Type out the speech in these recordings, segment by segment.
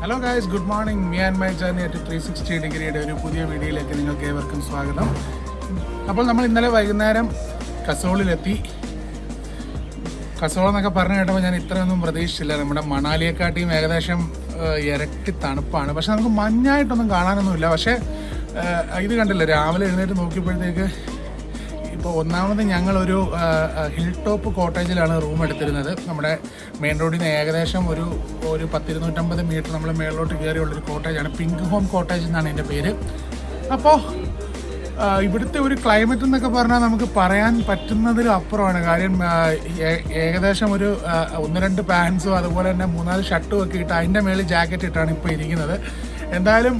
Hello guys, good morning. Me and my journey at 360 ഡിഗ്രിയുടെ ഒരു പുതിയ വീഡിയോയിലേക്ക് നിങ്ങൾക്ക് ഏവർക്കും സ്വാഗതം. അപ്പോൾ നമ്മൾ ഇന്നലെ വൈകുന്നേരം കസോളിലെത്തി. കസോൾ എന്നൊക്കെ പറഞ്ഞു കേട്ടപ്പോൾ ഞാൻ ഇത്രയൊന്നും പ്രതീക്ഷിച്ചില്ല. നമ്മുടെ മണാലിയെക്കാട്ടിയും ഏകദേശം ഇരട്ടി തണുപ്പാണ്. പക്ഷെ നമുക്ക് മഞ്ഞായിട്ടൊന്നും കാണാനൊന്നുമില്ല. പക്ഷേ ഇത് കണ്ടില്ല, രാവിലെ എഴുന്നേറ്റ് നോക്കിയപ്പോഴത്തേക്ക് ഇപ്പോൾ ഒന്നാമത് ഞങ്ങളൊരു ഹിൽ ടോപ്പ് കോട്ടേജിലാണ് റൂം എടുത്തിരുന്നത്. നമ്മുടെ മെയിൻ റോഡിൽ നിന്ന് ഏകദേശം ഒരു 250 മീറ്റർ നമ്മൾ മേളിലോട്ട് കയറിയുള്ളൊരു കോട്ടേജാണ്. പിങ്ക് ഹോം കോട്ടേജ് എന്നാണ് എൻ്റെ പേര്. അപ്പോൾ ഇവിടുത്തെ ഒരു ക്ലൈമറ്റ് എന്നൊക്കെ പറഞ്ഞാൽ നമുക്ക് പറയാൻ പറ്റുന്നതിലും അപ്പുറമാണ്. കാര്യം ഏകദേശം ഒരു 1-2 പാൻസും അതുപോലെ തന്നെ 3-4 ഷർട്ടും ഒക്കെ ഇട്ട് അതിൻ്റെ മേളിൽ ജാക്കറ്റ് ഇട്ടാണ് ഇപ്പോൾ ഇരിക്കുന്നത്. എന്തായാലും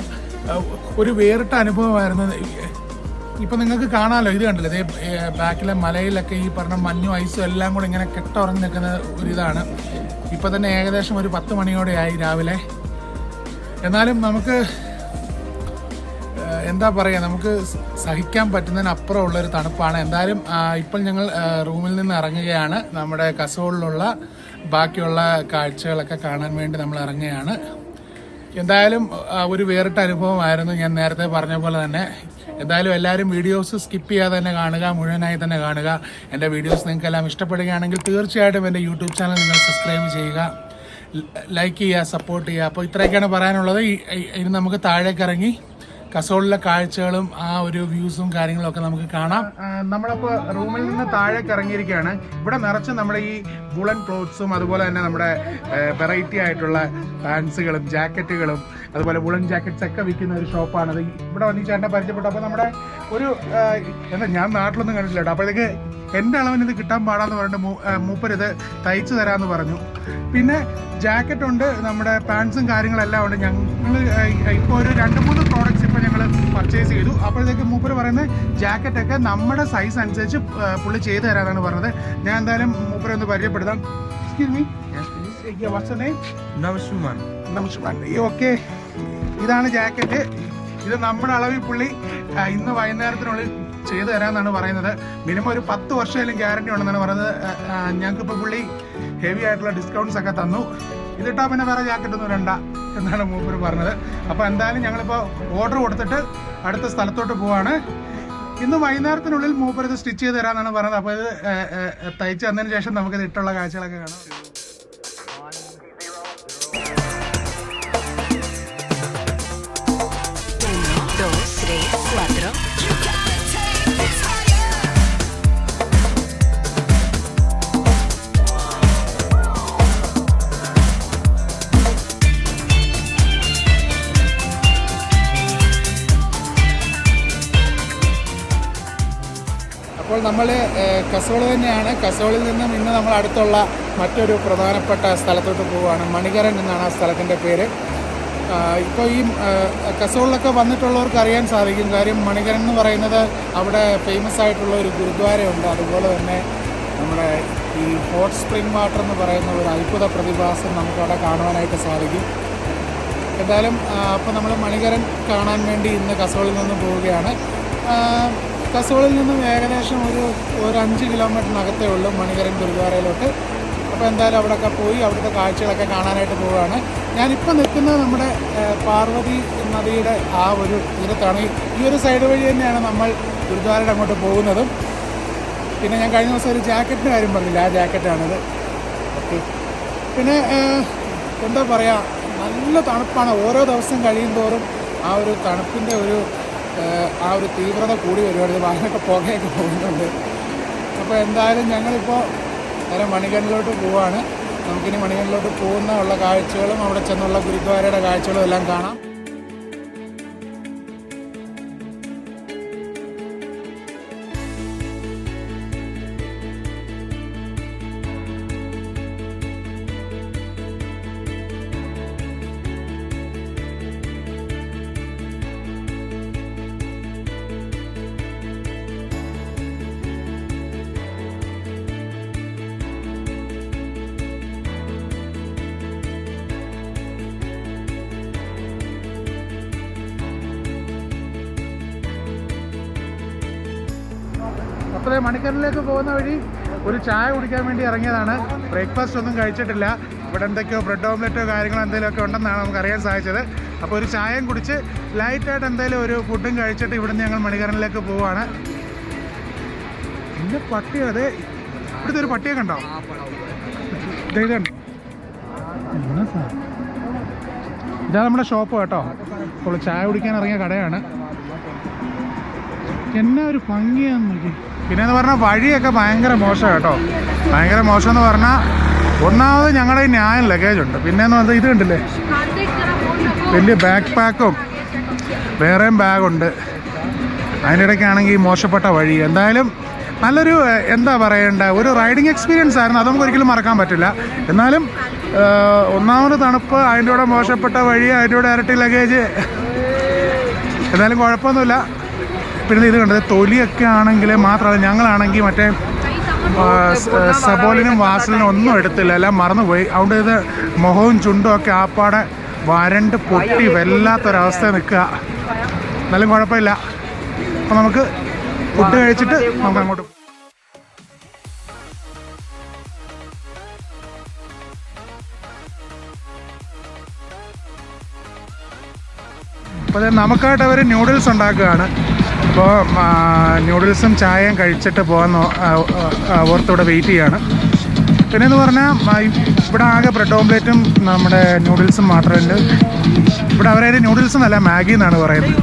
ഒരു വേറിട്ട അനുഭവമായിരുന്നു. ഇപ്പം നിങ്ങൾക്ക് കാണാമല്ലോ, ഇത് കണ്ടില്ല, ഇതേ ബാക്കിലെ മലയിലൊക്കെ ഈ പറഞ്ഞ മഞ്ഞും ഐസും എല്ലാം കൂടെ ഇങ്ങനെ കെട്ടുറങ്ങി നിൽക്കുന്ന ഒരിതാണ്. ഇപ്പം തന്നെ ഏകദേശം ഒരു 10 മണിയോടെയായി രാവിലെ. എന്നാലും നമുക്ക് എന്താ പറയുക, നമുക്ക് സഹിക്കാൻ പറ്റുന്നതിനപ്പുറം ഉള്ളൊരു തണുപ്പാണ്. എന്തായാലും ഇപ്പോൾ ഞങ്ങൾ റൂമിൽ നിന്ന് ഇറങ്ങുകയാണ്. നമ്മുടെ കസോളിലുള്ള ബാക്കിയുള്ള കാഴ്ചകളൊക്കെ കാണാൻ വേണ്ടി നമ്മൾ ഇറങ്ങുകയാണ്. എന്തായാലും ഒരു വേറിട്ട അനുഭവമായിരുന്നു, ഞാൻ നേരത്തെ പറഞ്ഞ പോലെ തന്നെ. എന്തായാലും എല്ലാവരും വീഡിയോസ് സ്കിപ്പ് ചെയ്യാതെ തന്നെ കാണുക, മുഴുവനായി തന്നെ കാണുക. എൻ്റെ വീഡിയോസ് നിങ്ങൾക്കെല്ലാം ഇഷ്ടപ്പെടുകയാണെങ്കിൽ തീർച്ചയായിട്ടും എൻ്റെ യൂട്യൂബ് ചാനൽ നിങ്ങൾ സബ്സ്ക്രൈബ് ചെയ്യുക, ലൈക്ക് ചെയ്യുക, സപ്പോർട്ട് ചെയ്യുക. അപ്പോൾ ഇത്രയൊക്കെയാണ് പറയാനുള്ളത്. ഇനി നമുക്ക് താഴേക്ക് ഇറങ്ങി കസോളിലെ കാഴ്ചകളും ആ ഒരു വ്യൂസും കാര്യങ്ങളൊക്കെ നമുക്ക് കാണാം. നമ്മളപ്പോൾ റൂമിൽ നിന്ന് താഴേക്ക് ഇറങ്ങിയിരിക്കുകയാണ്. ഇവിടെ നിറച്ച് നമ്മുടെ ഈ വുളൻ ക്ലോത്ത്സും അതുപോലെ തന്നെ നമ്മുടെ വെറൈറ്റി ആയിട്ടുള്ള പാൻസുകളും ജാക്കറ്റുകളും അതുപോലെ വുളൻ ജാക്കറ്റ്സ് ഒക്കെ വിൽക്കുന്ന ഒരു ഷോപ്പാണത്. ഇവിടെ വന്ന് ഈ ചേട്ടനെ പരിചയപ്പെട്ടു. അപ്പോൾ നമ്മുടെ ഒരു എന്താ, ഞാൻ നാട്ടിലൊന്നും കണ്ടിട്ടില്ല കേട്ടോ. അപ്പോഴത്തേക്ക് എൻ്റെ അളവിന് ഇത് കിട്ടാൻ പാടാന്ന് പറഞ്ഞിട്ട് മൂപ്പരിത് തയ്ച്ചു തരാമെന്ന് പറഞ്ഞു. പിന്നെ ജാക്കറ്റ് ഉണ്ട്, നമ്മുടെ പാൻസും കാര്യങ്ങളെല്ലാം ഉണ്ട്. ഞങ്ങൾ ഇപ്പോൾ ഒരു 2-3 പ്രോഡക്റ്റ്സ് ഇപ്പോൾ ഞങ്ങൾ പർച്ചേസ് ചെയ്തു. അപ്പോഴത്തേക്ക് മൂപ്പര് പറയുന്നത് ജാക്കറ്റൊക്കെ നമ്മുടെ സൈസ് അനുസരിച്ച് പുള്ളി ചെയ്തു തരാമെന്നാണ് പറഞ്ഞത്. ഞാൻ എന്തായാലും മൂപ്പരെ ഒന്ന് പരിചയപ്പെടുത്താം. Excuse me, what's your name? നമസ്കാരം. ഓക്കെ, ഇതാണ് ജാക്കറ്റ്. ഇത് നമ്മുടെ അളവിൽ പുള്ളി ഇന്ന് വൈകുന്നേരത്തിനുള്ളിൽ ചെയ്തു തരാമെന്നാണ് പറയുന്നത്. മിനിമം ഒരു 10 വർഷമെങ്കിലും ഗ്യാരണ്ടി ഉണ്ടെന്നാണ് പറയുന്നത്. ഞങ്ങൾക്കിപ്പോൾ പുള്ളി ഹെവി ആയിട്ടുള്ള ഡിസ്കൗണ്ട്സ് ഒക്കെ തന്നു. ഇതിട്ടാൽ പിന്നെ വേറെ ജാക്കറ്റൊന്നും ഇടണ്ട എന്നാണ് മൂപ്പര് പറഞ്ഞത്. അപ്പോൾ എന്തായാലും ഞങ്ങളിപ്പോൾ ഓർഡർ കൊടുത്തിട്ട് അടുത്ത സ്ഥലത്തോട്ട് പോവാണ്. ഇന്ന് വൈകുന്നേരത്തിനുള്ളിൽ മൂപ്പര് ഇത് സ്റ്റിച്ച് ചെയ്ത് തരാമെന്നാണ് പറയുന്നത്. അപ്പോൾ ഇത് തയ്ച്ച് തന്നതിന് ശേഷം നമുക്കിത് ഇട്ടുള്ള കാഴ്ചകളൊക്കെ കാണാം. അപ്പോൾ നമ്മൾ കസോൾ തന്നെയാണ്. കസോളിൽ നിന്നും ഇന്ന് നമ്മൾ അടുത്തുള്ള മറ്റൊരു പ്രധാനപ്പെട്ട സ്ഥലത്തോട്ട് പോവുകയാണ്. മണികരൻ എന്നാണ് ആ സ്ഥലത്തിൻ്റെ പേര്. ഇപ്പോൾ ഈ കസോളിലൊക്കെ വന്നിട്ടുള്ളവർക്ക് അറിയാൻ സാധിക്കും. കാര്യം മണികരൻ എന്ന് പറയുന്നത് അവിടെ ഫേമസ് ആയിട്ടുള്ള ഒരു ഗുരുദ്വാരയുണ്ട്. അതുപോലെ തന്നെ നമ്മുടെ ഈ ഹോട്ട് സ്പ്രിംഗ് വാട്ടർ എന്ന് പറയുന്ന ഒരു അത്ഭുത പ്രതിഭാസം നമുക്കവിടെ കാണുവാനായിട്ട് സാധിക്കും. എന്തായാലും അപ്പോൾ നമ്മൾ മണികരൻ കാണാൻ വേണ്ടി ഇന്ന് കസോളിൽ നിന്ന് പോവുകയാണ്. കസോളിൽ നിന്നും ഏകദേശം ഒരു 5 കിലോമീറ്ററിനകത്തേ ഉള്ളൂ മണികരൻ ഗുരുദ്വാരയിലോട്ട്. അപ്പോൾ എന്തായാലും അവിടെയൊക്കെ പോയി അവിടുത്തെ കാഴ്ചകളൊക്കെ കാണാനായിട്ട് പോവുകയാണ്. ഞാനിപ്പോൾ നിൽക്കുന്നത് നമ്മുടെ പാർവതി നദിയുടെ ആ ഒരു തീരത്താണ്. ഈ ഒരു സൈഡ് വഴി തന്നെയാണ് നമ്മൾ ഗുരുദ്വാരയുടെ അങ്ങോട്ട് പോകുന്നതും. പിന്നെ ഞാൻ കഴിഞ്ഞ ദിവസം ഒരു ജാക്കറ്റിൻ്റെ കാര്യം പറഞ്ഞില്ല, ആ ജാക്കറ്റാണിത്. ഓക്കെ, പിന്നെ എന്താ പറയുക, നല്ല തണുപ്പാണ്. ഓരോ ദിവസം കഴിയും തോറും ആ ഒരു തണുപ്പിൻ്റെ ആ ഒരു തീവ്രത കൂടി വരുവാണ്. വാഹനമൊക്കെ പുകയൊക്കെ പോകുന്നുണ്ട്. അപ്പോൾ എന്തായാലും ഞങ്ങളിപ്പോൾ നേരെ മണികരനിലോട്ട് പോവുകയാണ്. നമുക്കിനി മണികരനിലോട്ട് ഉള്ള കാഴ്ചകളും അവിടെ ചെന്നുള്ള ഗുരുദ്വാരയുടെ കാഴ്ചകളും എല്ലാം കാണാം. അപ്പോൾ മണിക്കരനിലേക്ക് പോകുന്ന വഴി ഒരു ചായ കുടിക്കാൻ വേണ്ടി ഇറങ്ങിയതാണ്. ബ്രേക്ക്ഫാസ്റ്റ് ഒന്നും കഴിച്ചിട്ടില്ല. ഇവിടെ എന്തൊക്കെയോ ബ്രെഡ് ഓംലെറ്റോ കാര്യങ്ങളോ എന്തെങ്കിലുമൊക്കെ ഉണ്ടെന്നാണ് നമുക്ക് അറിയാൻ സാധിച്ചത്. അപ്പോൾ ഒരു ചായയും കുടിച്ച് ലൈറ്റായിട്ട് എന്തെങ്കിലും ഒരു ഫുഡും കഴിച്ചിട്ട് ഇവിടുന്ന് ഞങ്ങൾ മണികരണിലേക്ക് പോവുകയാണ്. എൻ്റെ പട്ടി, അതെ ഇവിടുത്തെ ഒരു പട്ടിയെ കണ്ടോ? ഇതാണ് ഇതാ നമ്മുടെ ഷോപ്പ് കേട്ടോ. അപ്പോൾ ചായ കുടിക്കാൻ ഇറങ്ങിയ കടയാണ്. എന്നാ ഒരു ഭംഗിയാന്ന് നോക്കി. പിന്നെയെന്ന് പറഞ്ഞാൽ വഴിയൊക്കെ ഭയങ്കര മോശം കേട്ടോ. ഭയങ്കര മോശം എന്ന് പറഞ്ഞാൽ ഒന്നാമത് ഞങ്ങളുടെ ഈ ന്യായം ലഗേജ് ഉണ്ട്. പിന്നെയെന്ന് പറഞ്ഞാൽ ഇത് കണ്ടില്ലേ, വലിയ ബാക്ക് പാക്കും വേറെയും ബാഗുണ്ട്. അതിനിടയ്ക്കാണെങ്കിൽ മോശപ്പെട്ട വഴി. എന്തായാലും നല്ലൊരു എന്താ പറയേണ്ട ഒരു റൈഡിങ് എക്സ്പീരിയൻസ് ആയിരുന്നു. അത് നമുക്ക് ഒരിക്കലും മറക്കാൻ പറ്റില്ല. എന്നാലും ഒന്നാമത് തണുപ്പ്, അതിൻ്റെ കൂടെ മോശപ്പെട്ട വഴി, അതിൻ്റെ കൂടെ ഇരട്ടി ലഗേജ്, എന്തായാലും കുഴപ്പമൊന്നുമില്ല. പിന്നെ ഇത് കണ്ടത് തൊലിയൊക്കെ ആണെങ്കിൽ മാത്രമല്ല, ഞങ്ങളാണെങ്കിൽ മറ്റേ സബോലിനും വാസലിനും ഒന്നും എടുത്തില്ല, എല്ലാം മറന്നുപോയി. അതുകൊണ്ട് ഇത് മുഖവും ചുണ്ടും ഒക്കെ ആപ്പാടെ വരണ്ട് പൊട്ടി വല്ലാത്തൊരവസ്ഥ നിൽക്കുക. എന്നാലും കുഴപ്പമില്ല. അപ്പോൾ നമുക്ക് ഫുഡ് കഴിച്ചിട്ട് നമുക്ക് അങ്ങോട്ട് അപ്പോൾ നമുക്കായിട്ട് അവർ ന്യൂഡിൽസ് ഉണ്ടാക്കുകയാണ്. അപ്പോൾ ന്യൂഡിൽസും ചായയും കഴിച്ചിട്ട് പോകാൻ ഓർത്തിവിടെ വെയിറ്റ് ചെയ്യാണ്. പിന്നെയെന്ന് പറഞ്ഞാൽ ഇവിടെ ആകെ ബ്രെഡ് ഓംലെറ്റും നമ്മുടെ ന്യൂഡിൽസും മാത്രമല്ല. ഇവിടെ അവരതിന് ന്യൂഡിൽസ് എന്നല്ല മാഗി എന്നാണ് പറയുന്നത്.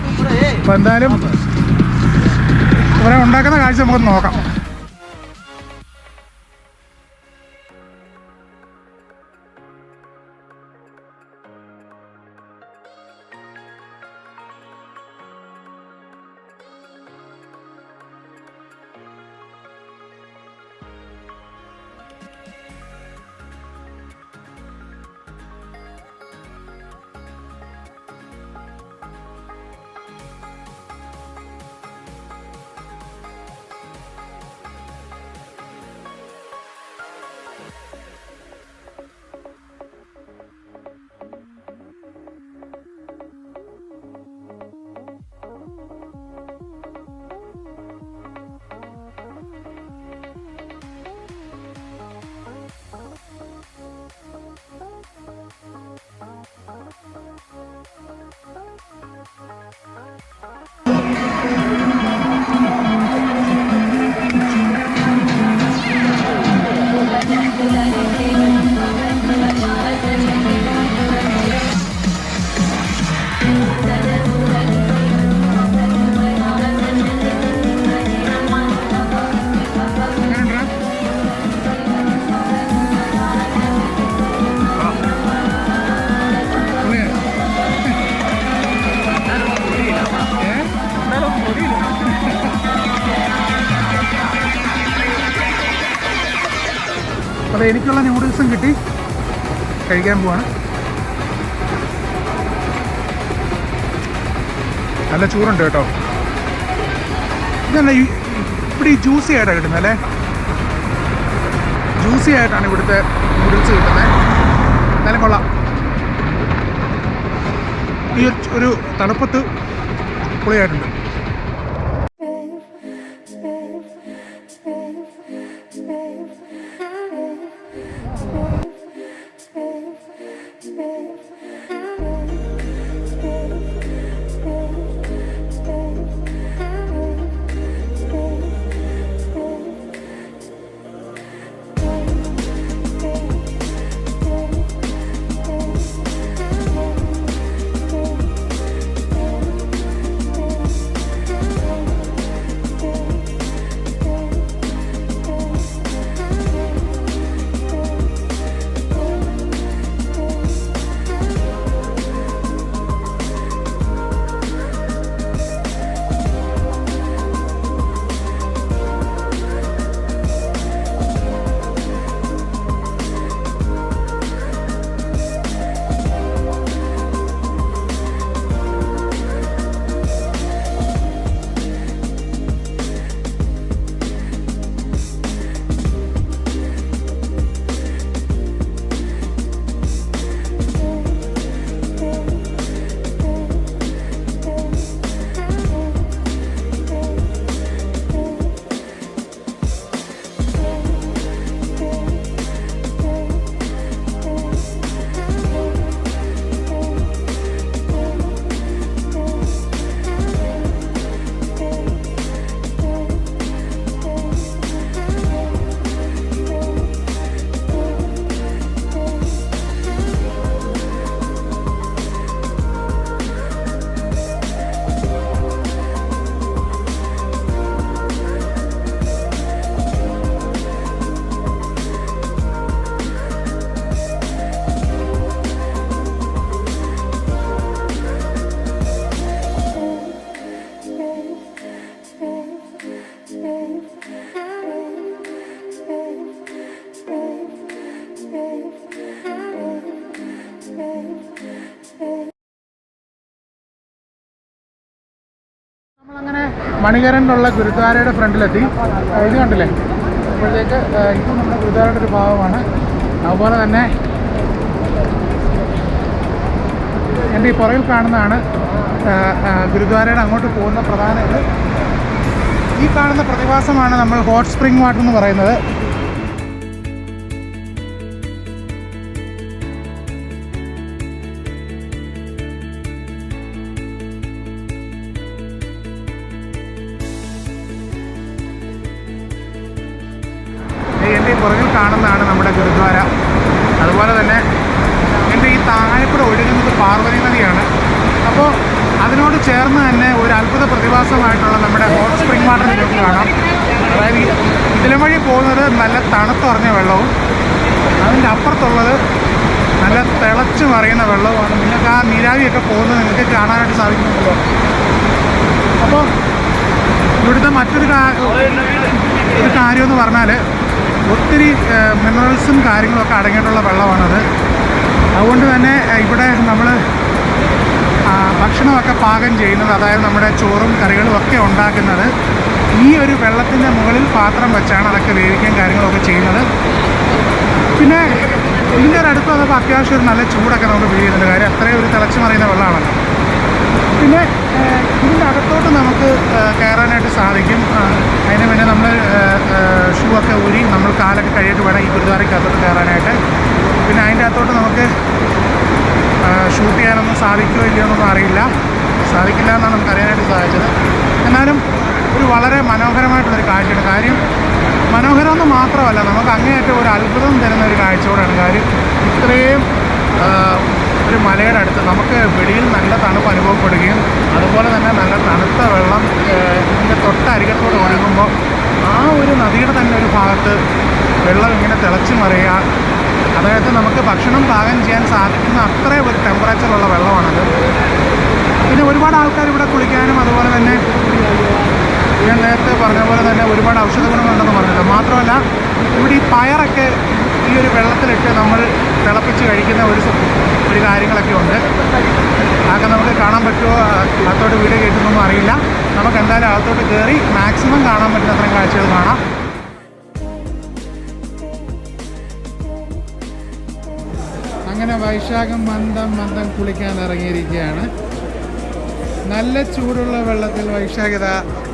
അപ്പോൾ എന്തായാലും ഇവരെ ഉണ്ടാക്കുന്ന കാഴ്ച നമുക്ക് നോക്കാം. അപ്പോൾ എനിക്കുള്ള ന്യൂഡിൽസും കിട്ടി, കഴിക്കാൻ പോവാണ്. നല്ല ചൂടുണ്ട് കേട്ടോ. ഇതല്ല ഇവിടെ ഈ ജ്യൂസി ആയിട്ടാണ് കിട്ടുന്നത് അല്ലേ? ജ്യൂസി ആയിട്ടാണ് ഇവിടുത്തെ നൂഡിൽസ് കിട്ടുന്നത്. എന്നാലും കൊള്ളാം. ഈ ഒരു തണുപ്പത്ത് പൊളിയായിട്ടുണ്ട്. മണികരണിലുള്ള ഗുരുദ്വാരയുടെ ഫ്രണ്ടിലെത്തി. ഇത് കണ്ടില്ലേ, അപ്പോഴത്തേക്ക് ഇപ്പം നമ്മുടെ ഗുരുദ്വാരയുടെ ഒരു ഭാഗമാണ്. അതുപോലെ തന്നെ എൻ്റെ ഈ പുറകിൽ കാണുന്നതാണ് ഗുരുദ്വാരയുടെ അങ്ങോട്ട് പോകുന്ന പ്രധാന ഇത്. ഈ കാണുന്ന പ്രതിഭാസമാണ് നമ്മൾ ഹോട്ട് സ്പ്രിംഗ് വാട്ടർ എന്ന് പറയുന്നത്. എൻ്റെ ഈ പുറകിൽ കാണുന്നതാണ് നമ്മുടെ ഗുരുദ്വാര. അതുപോലെ തന്നെ എൻ്റെ ഈ താഴെക്കൂടെ ഒഴുകുന്നത് പാർവതി നദിയാണ്. അപ്പോൾ അതിനോട് ചേർന്ന് തന്നെ ഒരു അത്ഭുത പ്രതിഭാസമായിട്ടുള്ള നമ്മുടെ ഹോട്ട് സ്പ്രിംഗ് വാട്ടർ നിങ്ങൾക്ക് കാണാം. അതായത് ഇതിലെ വഴി പോകുന്നത് നല്ല തണുത്തുറഞ്ഞ വെള്ളവും അതിൻ്റെ അപ്പുറത്തുള്ളത് നല്ല തിളച്ച് മറിയുന്ന വെള്ളവുമാണ്. നിങ്ങൾക്ക് ആ നീരാവിയൊക്കെ പോകുന്നത് നിങ്ങൾക്ക് കാണാനായിട്ട് സാധിക്കുന്നുണ്ടല്ലോ. അപ്പോൾ ഇവിടുത്തെ മറ്റൊരു കാര്യമെന്ന് പറഞ്ഞാൽ ഒത്തിരി മിനറൽസും കാര്യങ്ങളൊക്കെ അടങ്ങിയിട്ടുള്ള വെള്ളമാണത്. അതുകൊണ്ട് തന്നെ ഇവിടെ നമ്മൾ ഭക്ഷണമൊക്കെ പാകം ചെയ്യുന്നത്, അതായത് നമ്മുടെ ചോറും കറികളും ഒക്കെ ഉണ്ടാക്കുന്നത് ഈ ഒരു വെള്ളത്തിൻ്റെ മുകളിൽ പാത്രം വെച്ചാണ് അതൊക്കെ വേവിക്കാൻ കാര്യങ്ങളൊക്കെ ചെയ്യുന്നത്. പിന്നെ ഇതിൻ്റെ അടുത്ത് വന്നപ്പോൾ അത്യാവശ്യം ഒരു നല്ല ചൂടൊക്കെ നമുക്ക് ഫീൽ ചെയ്യുന്നുണ്ട്. കാര്യം അത്രയും ഒരു തിളച്ച് മറിയുന്ന വെള്ളമാണല്ലോ. പിന്നെ ഇതിൻ്റെ അകത്തോട്ട് നമുക്ക് കയറാനായിട്ട് സാധിക്കും. അതിന് പിന്നെ നമ്മൾ ഷൂ ഒക്കെ ഊരി നമ്മൾ കാലൊക്കെ കഴിയിട്ട് വേണം ഈ ഗുരുദ്വാരയ്ക്കകത്തോട്ട് കയറാനായിട്ട്. പിന്നെ അതിൻ്റെ അകത്തോട്ട് നമുക്ക് ഷൂട്ട് ചെയ്യാനൊന്നും സാധിക്കുമോ ഇല്ലയോ എന്നൊന്നും അറിയില്ല. സാധിക്കില്ല എന്നാണ് നമുക്ക് അറിയാനായിട്ട് സാധിച്ചത്. എന്നാലും ഒരു വളരെ മനോഹരമായിട്ടുള്ളൊരു കാഴ്ചയാണ്. കാര്യം മനോഹരമെന്ന് മാത്രമല്ല, നമുക്ക് അങ്ങേയറ്റം ഒരു അത്ഭുതം തരുന്ന ഒരു കാഴ്ചയോടാണ്. കാര്യം ഇത്രയും ഒരു മലയുടെ അടുത്ത് നമുക്ക് വെളിയിൽ നല്ല തണുപ്പ് അനുഭവപ്പെടുകയും അതുപോലെ തന്നെ നല്ല തണുത്ത വെള്ളം ഇതിൻ്റെ തൊട്ടരികത്തോടെ ഒഴുകുമ്പോൾ ആ ഒരു നദിയുടെ തന്നെ ഒരു ഭാഗത്ത് വെള്ളം ഇങ്ങനെ തിളച്ച് മറിയുക, അതായത് നമുക്ക് ഭക്ഷണം പാകം ചെയ്യാൻ സാധിക്കുന്ന അത്രയും ഒരു ടെമ്പറേച്ചറുള്ള വെള്ളമാണത്. പിന്നെ ഒരുപാട് ആൾക്കാർ ഇവിടെ കുളിക്കാനും അതുപോലെ തന്നെ ഞാൻ നേരത്തെ പറഞ്ഞ പോലെ തന്നെ ഒരുപാട് ഔഷധ ഗുണങ്ങളുണ്ടെന്ന് പറഞ്ഞല്ലോ. മാത്രമല്ല ഇവിടെ ഈ പയറൊക്കെ ഈ ഒരു വെള്ളത്തിലിട്ട് നമ്മൾ തിളപ്പിച്ച് കഴിക്കുന്ന ഒരു കാര്യങ്ങളൊക്കെ ഉണ്ട്. അതൊക്കെ നമുക്ക് കാണാൻ പറ്റുമോ, അകത്തോട്ട് വീഡിയോ കേൾക്കുന്നൊന്നും അറിയില്ല. നമുക്ക് എന്തായാലും അകത്തോട്ട് കയറി മാക്സിമം കാണാൻ പറ്റുന്ന അത്രയും കാഴ്ചകൾ കാണാം. അങ്ങനെ വൈശാഖം മന്ദം കുളിക്കാൻ ഇറങ്ങിയിരിക്കുകയാണ്. നല്ല ചൂടുള്ള വെള്ളത്തിൽ വൈശാഖത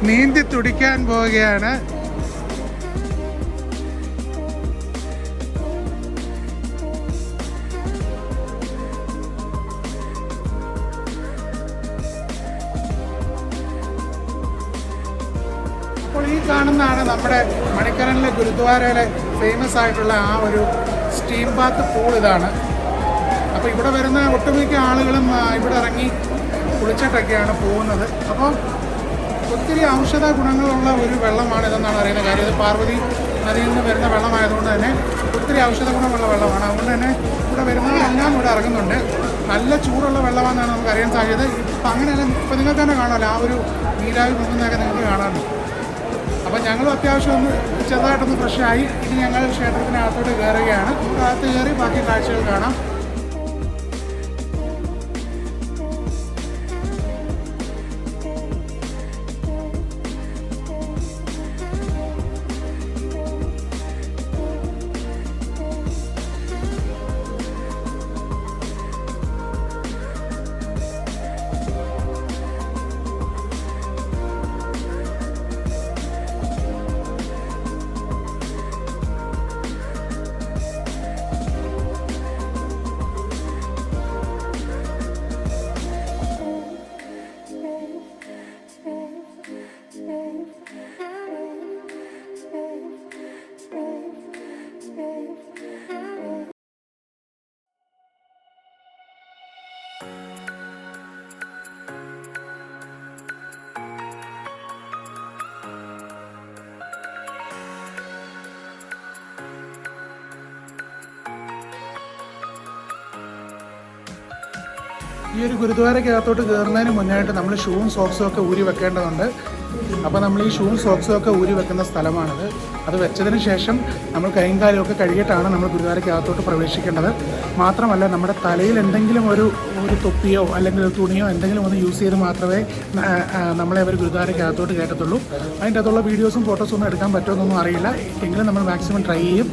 നീന്തി തുടിക്കാൻ പോവുകയാണ്. അപ്പോൾ ഈ കാണുന്നതാണ് നമ്മുടെ മണിക്കരണിലെ ഗുരുദ്വാരയിലെ ഫേമസ് ആയിട്ടുള്ള ആ ഒരു സ്റ്റീം ബാത്ത് പൂൾ. ഇതാണ്. അപ്പോൾ ഇവിടെ വരുന്ന ഒട്ടുമിക്ക ആളുകളും ഇവിടെ ഇറങ്ങി കുളിച്ചിട്ടൊക്കെയാണ് പോകുന്നത്. അപ്പോൾ ഒത്തിരി ഔഷധ ഗുണങ്ങളുള്ള ഒരു വെള്ളമാണ് ഇതെന്നാണ് അറിയുന്നത്. കാര്യം ഇത് പാർവതി നദിയിൽ നിന്ന് വരുന്ന വെള്ളമായതുകൊണ്ട് തന്നെ ഒത്തിരി ഔഷധ ഗുണമുള്ള വെള്ളമാണ്. അതുകൊണ്ട് തന്നെ ഇവിടെ വരുന്നവരെല്ലാം ഇവിടെ ഇറങ്ങുന്നുണ്ട്. നല്ല ചൂടുള്ള വെള്ളമാണെന്നാണ് നമുക്ക് അറിയാൻ സാധിച്ചത്. ഇപ്പം അങ്ങനെയല്ല, ഇപ്പം നിങ്ങൾക്ക് തന്നെ കാണാമല്ലോ ആ ഒരു നീരാവി മുങ്ങുന്നതൊക്കെ നിങ്ങൾക്ക് കാണാമല്ലോ. അപ്പം ഞങ്ങളും അത്യാവശ്യം ഒന്ന് ചെറുതായിട്ടൊന്ന് ഫ്രഷായി ഇനി ഞങ്ങൾ ക്ഷേത്രത്തിനകത്തോട്ട് കയറുകയാണ്. അകത്ത് കയറി ബാക്കി കാഴ്ചകൾ കാണാം. ഈ ഒരു ഗുരുദ്വാരക്കകത്തോട്ട് കയറുന്നതിന് മുന്നായിട്ട് നമ്മൾ ഷൂവും സോക്സും ഒക്കെ ഊരി വെക്കേണ്ടതുണ്ട്. അപ്പോൾ നമ്മൾ ഈ ഷൂവും സോക്സും ഒക്കെ ഊരി വെക്കുന്ന സ്ഥലമാണിത്. അത് വെച്ചതിന് ശേഷം നമ്മൾ കൈയും കാലുമൊക്കെ കഴുകിയിട്ടാണ് നമ്മൾ ഗുരുദ്വാരയ്ക്കകത്തോട്ട് പ്രവേശിക്കേണ്ടത്. മാത്രമല്ല നമ്മുടെ തലയിൽ എന്തെങ്കിലും ഒരു തൊപ്പിയോ അല്ലെങ്കിൽ ഒരു തുണിയോ എന്തെങ്കിലും ഒന്ന് യൂസ് ചെയ്ത് മാത്രമേ നമ്മളെ അവർ ഗുരുദ്വാരയ്ക്കകത്തോട്ട് കയറ്റത്തുള്ളൂ. അതിൻ്റെ അകത്തുള്ള വീഡിയോസും ഫോട്ടോസും ഒന്നും എടുക്കാൻ പറ്റുമെന്നൊന്നും അറിയില്ല. എങ്കിലും നമ്മൾ മാക്സിമം ട്രൈ ചെയ്യും.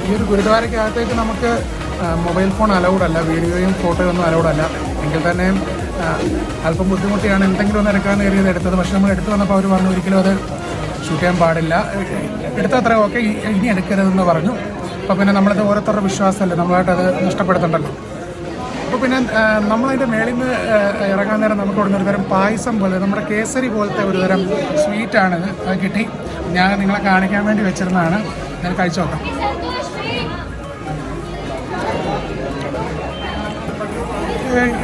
ഈ ഒരു ഗുരുദ്വാരയ്ക്കകത്തേക്ക് നമുക്ക് മൊബൈൽ ഫോൺ അലൗഡ് അല്ല, വീഡിയോയും ഫോട്ടോയും ഒന്നും അലൗഡ് അല്ല. എങ്കിൽ തന്നെയും അല്പം ബുദ്ധിമുട്ടിയാണ് എന്തെങ്കിലും ഒന്ന് എടുക്കാമെന്ന് കരുതിയത് എടുത്തത്. പക്ഷെ നമ്മൾ എടുത്തു വന്നപ്പോൾ അവർ പറഞ്ഞു ഒരിക്കലും അത് ഷൂട്ട് ചെയ്യാൻ പാടില്ല, എടുത്തത്ര ഓക്കെ, ഇനി എടുക്കരുതെന്ന് പറഞ്ഞു. അപ്പോൾ പിന്നെ നമ്മളത് ഓരോരുത്തരുടെ വിശ്വാസമല്ലേ, നമ്മളായിട്ടത് നഷ്ടപ്പെടുത്തണ്ടല്ലോ. അപ്പോൾ പിന്നെ നമ്മളതിൻ്റെ മേളിൽ നിന്ന് ഇറങ്ങാൻ നേരം നമുക്ക് കൊടുക്കുന്ന ഒരു തരം പായസം പോലെ, നമ്മുടെ കേസരി പോലത്തെ ഒരു തരം സ്വീറ്റാണിത്. അത് കിട്ടി. ഞാൻ നിങ്ങളെ കാണിക്കാൻ വേണ്ടി വെച്ചിരുന്നതാണ്. ഞാൻ കഴിച്ചു നോക്കാം.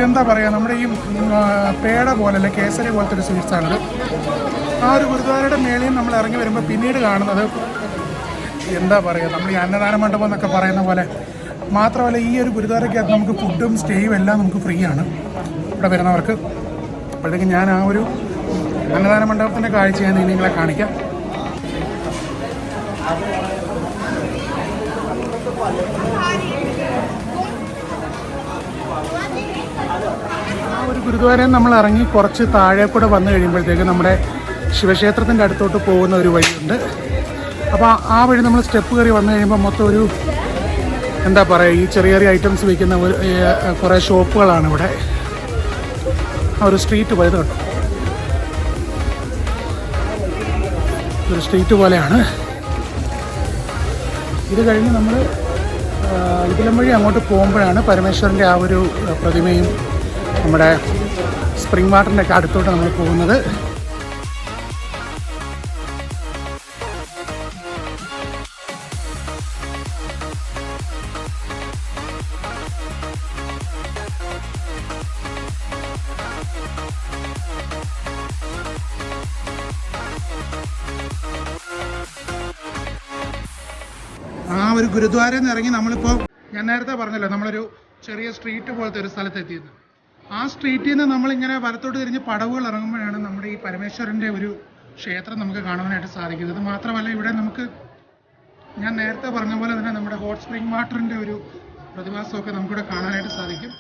എന്താ പറയുക, നമ്മുടെ ഈ പേട പോലല്ലേ, കേസരി പോലത്തെ ഒരു സ്വീറ്റ്സാണിത്. ആ ഒരു ഗുരുദ്വാരയുടെ മേളിൽ നമ്മൾ ഇറങ്ങി വരുമ്പോൾ പിന്നീട് കാണുന്നത് എന്താ പറയുക, നമ്മൾ ഈ അന്നദാന മണ്ഡപം എന്നൊക്കെ പറയുന്ന പോലെ. മാത്രമല്ല ഈ ഒരു ഗുരുദ്വാരയ്ക്കകത്ത് നമുക്ക് ഫുഡും സ്റ്റേയും എല്ലാം നമുക്ക് ഫ്രീ ആണ് ഇവിടെ വരുന്നവർക്ക്. അപ്പോഴത്തേക്കും ഞാൻ ആ ഒരു അന്നദാന മണ്ഡപത്തിൻ്റെ കാഴ്ച ഞാൻ നിങ്ങളെ കാണിക്കാം. ആ ഒരു ഗുരുദ്വാരയിൽ നമ്മൾ ഇറങ്ങി കുറച്ച് താഴെ കൂടെ വന്നു കഴിയുമ്പോഴത്തേക്ക് നമ്മുടെ ശിവക്ഷേത്രത്തിൻ്റെ അടുത്തോട്ട് പോകുന്ന ഒരു വഴിയുണ്ട്. അപ്പോൾ ആ വഴി നമ്മൾ സ്റ്റെപ്പ് കയറി വന്നു കഴിയുമ്പോൾ മൊത്തം ഒരു എന്താ പറയുക, ഈ ചെറിയ ചെറിയ ഐറ്റംസ് വിൽക്കുന്ന കുറേ ഷോപ്പുകളാണ് ഇവിടെ. ആ ഒരു സ്ട്രീറ്റ് പോയത് കേട്ടോ, ഒരു സ്ട്രീറ്റ് പോലെയാണ് ഇത്. കഴിഞ്ഞ് നമ്മൾ ഇതിലും വഴി അങ്ങോട്ട് പോകുമ്പോഴാണ് പരമേശ്വരൻ്റെ ആ ഒരു പ്രതിമയും നമ്മുടെ സ്പ്രിംഗ് വാട്ടറിൻ്റെ ഒക്കെ അടുത്തോട്ട് നമ്മൾ പോകുന്നത്. ആ ഒരു ഗുരുദ്വാരയിൽ നിന്ന് ഇറങ്ങി നമ്മളിപ്പോൾ, ഞാൻ നേരത്തെ പറഞ്ഞല്ലോ, നമ്മളൊരു ചെറിയ സ്ട്രീറ്റ് പോലത്തെ ഒരു സ്ഥലത്ത് എത്തിയത്. ആ സ്ട്രീറ്റിൽ നിന്ന് നമ്മളിങ്ങനെ വലത്തോട്ട് തിരിഞ്ഞ് പടവുകൾ ഇറങ്ങുമ്പോഴാണ് നമ്മുടെ ഈ പരമേശ്വരൻ്റെ ഒരു ക്ഷേത്രം നമുക്ക് കാണുവാനായിട്ട് സാധിക്കുന്നത്. മാത്രമല്ല ഇവിടെ നമുക്ക്, ഞാൻ നേരത്തെ പറഞ്ഞ പോലെ തന്നെ നമ്മുടെ ഹോട്ട് സ്പ്രിംഗ് വാട്ടറിൻ്റെ ഒരു പ്രതിഭാസമൊക്കെ നമുക്കിവിടെ കാണാനായിട്ട് സാധിക്കും.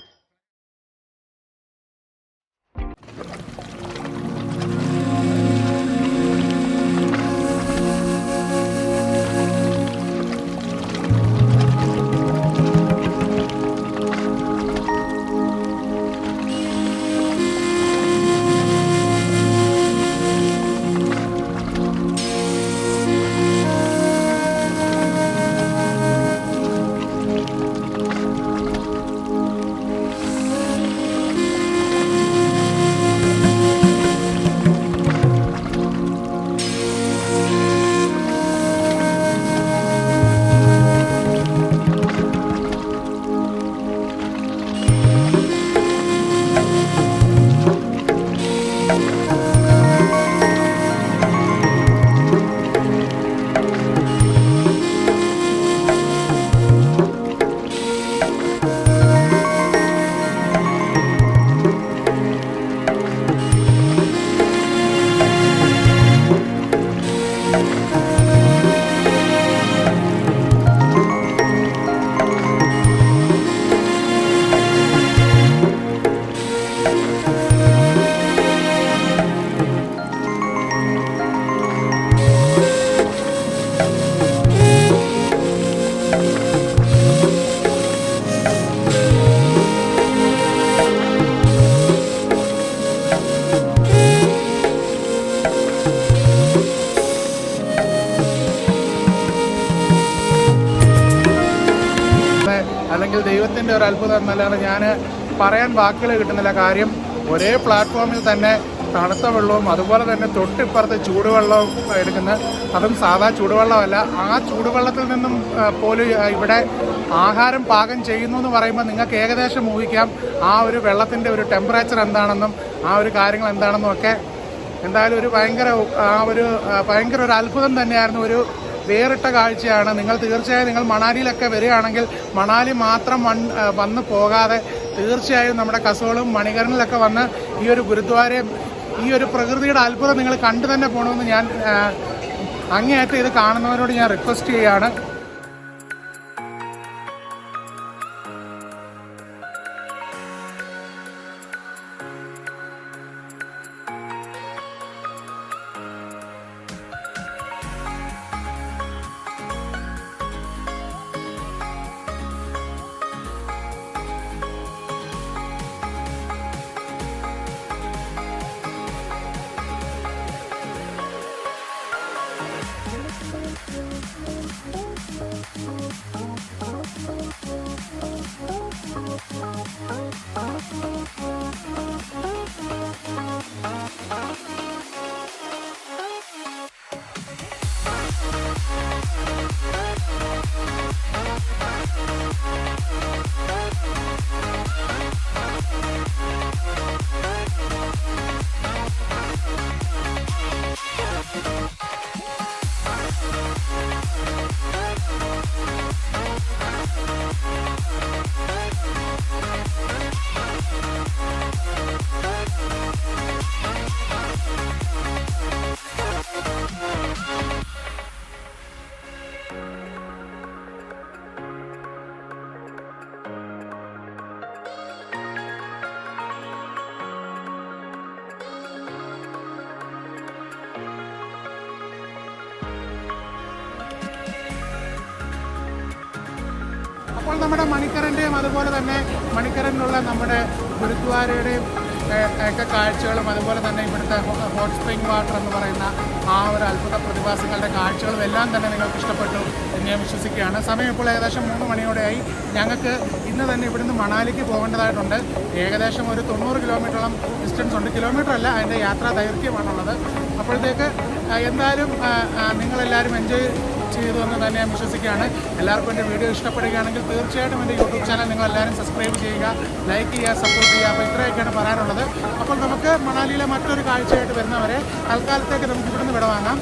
അല്ലെങ്കിൽ ദൈവത്തിൻ്റെ ഒരു അത്ഭുതം എന്നല്ലാതെ ഞാൻ പറയാൻ വാക്കുകൾ കിട്ടുന്നില്ല. കാര്യം ഒരേ പ്ലാറ്റ്ഫോമിൽ തന്നെ തണുത്ത വെള്ളവും അതുപോലെ തന്നെ തൊട്ടിപ്പുറത്ത് ചൂടുവെള്ളവും എടുക്കുന്നത്. അതും സാധാ ചൂടുവെള്ളമല്ല. ആ ചൂടുവെള്ളത്തിൽ നിന്നും പോലും ഇവിടെ ആഹാരം പാകം ചെയ്യുന്നു എന്ന് പറയുമ്പോൾ നിങ്ങൾക്ക് ഏകദേശം ഊഹിക്കാം ആ ഒരു വെള്ളത്തിൻ്റെ ഒരു ടെമ്പറേച്ചർ എന്താണെന്നും ആ ഒരു കാര്യങ്ങൾ എന്താണെന്നും ഒക്കെ. എന്തായാലും ഒരു ഭയങ്കര ഒരു അത്ഭുതം തന്നെയായിരുന്നു. ഒരു വേറിട്ട കാഴ്ചയാണ്. നിങ്ങൾ തീർച്ചയായും നിങ്ങൾ മണാലിയിലൊക്കെ വരികയാണെങ്കിൽ മണാലി മാത്രം വന്ന് പോകാതെ തീർച്ചയായും നമ്മുടെ കസോളും മണികരണിലൊക്കെ വന്ന് ഈ ഒരു ഗുരുദ്വാരയും ഈ ഒരു പ്രകൃതിയുടെ അത്ഭുതം നിങ്ങൾ കണ്ടു തന്നെ പോകണമെന്ന് ഞാൻ അങ്ങേയറ്റം ഇത് കാണുന്നവരോട് ഞാൻ റിക്വസ്റ്റ് ചെയ്യുകയാണ്. അപ്പോൾ നമ്മുടെ മണിക്കരൻ്റെയും അതുപോലെ തന്നെ മണിക്കരനിലുള്ള നമ്മുടെ ഗുരുദ്വാരയുടെയും ഒക്കെ കാഴ്ചകളും അതുപോലെ തന്നെ ഇവിടുത്തെ ഹോട്ട് സ്പ്രിംഗ് വാട്ടർ എന്ന് പറയുന്ന ആ ഒരു അത്ഭുത പ്രതിഭാസങ്ങളുടെ കാഴ്ചകളും എല്ലാം തന്നെ നിങ്ങൾക്ക് ഇഷ്ടപ്പെട്ടു എന്ന് ഞാൻ വിശ്വസിക്കുകയാണ്. സമയം ഇപ്പോൾ ഏകദേശം 3 മണിയോടെയായി. ഞങ്ങൾക്ക് ഇന്ന് തന്നെ ഇവിടുന്ന് മണാലിക്ക് പോകേണ്ടതായിട്ടുണ്ട്. ഏകദേശം ഒരു 90 കിലോമീറ്ററോളം ഡിസ്റ്റൻസ് ഉണ്ട്. കിലോമീറ്റർ അല്ല, അതിൻ്റെ യാത്രാ ദൈർഘ്യമാണുള്ളത്. അപ്പോഴത്തേക്ക് എന്തായാലും നിങ്ങളെല്ലാവരും എൻജോയ് ചെയ്തു എന്ന് തന്നെ ഞാൻ വിശ്വസിക്കുകയാണ്. എല്ലാവർക്കും എൻ്റെ വീഡിയോ ഇഷ്ടപ്പെടുകയാണെങ്കിൽ തീർച്ചയായിട്ടും എൻ്റെ യൂട്യൂബ് ചാനൽ നിങ്ങളെല്ലാവരും സബ്സ്ക്രൈബ് ചെയ്യുക, ലൈക്ക് ചെയ്യുക, സപ്പോർട്ട് ചെയ്യുക. അപ്പോൾ ഇത്രയൊക്കെയാണ് പറയാനുള്ളത്. അപ്പോൾ നമുക്ക് മണാലിയിലെ മറ്റൊരു കാഴ്ചയായിട്ട് വരുന്നവരെ തൽക്കാലത്തേക്ക് നമുക്ക് ഇവിടുന്ന് വിടവാങ്ങാം.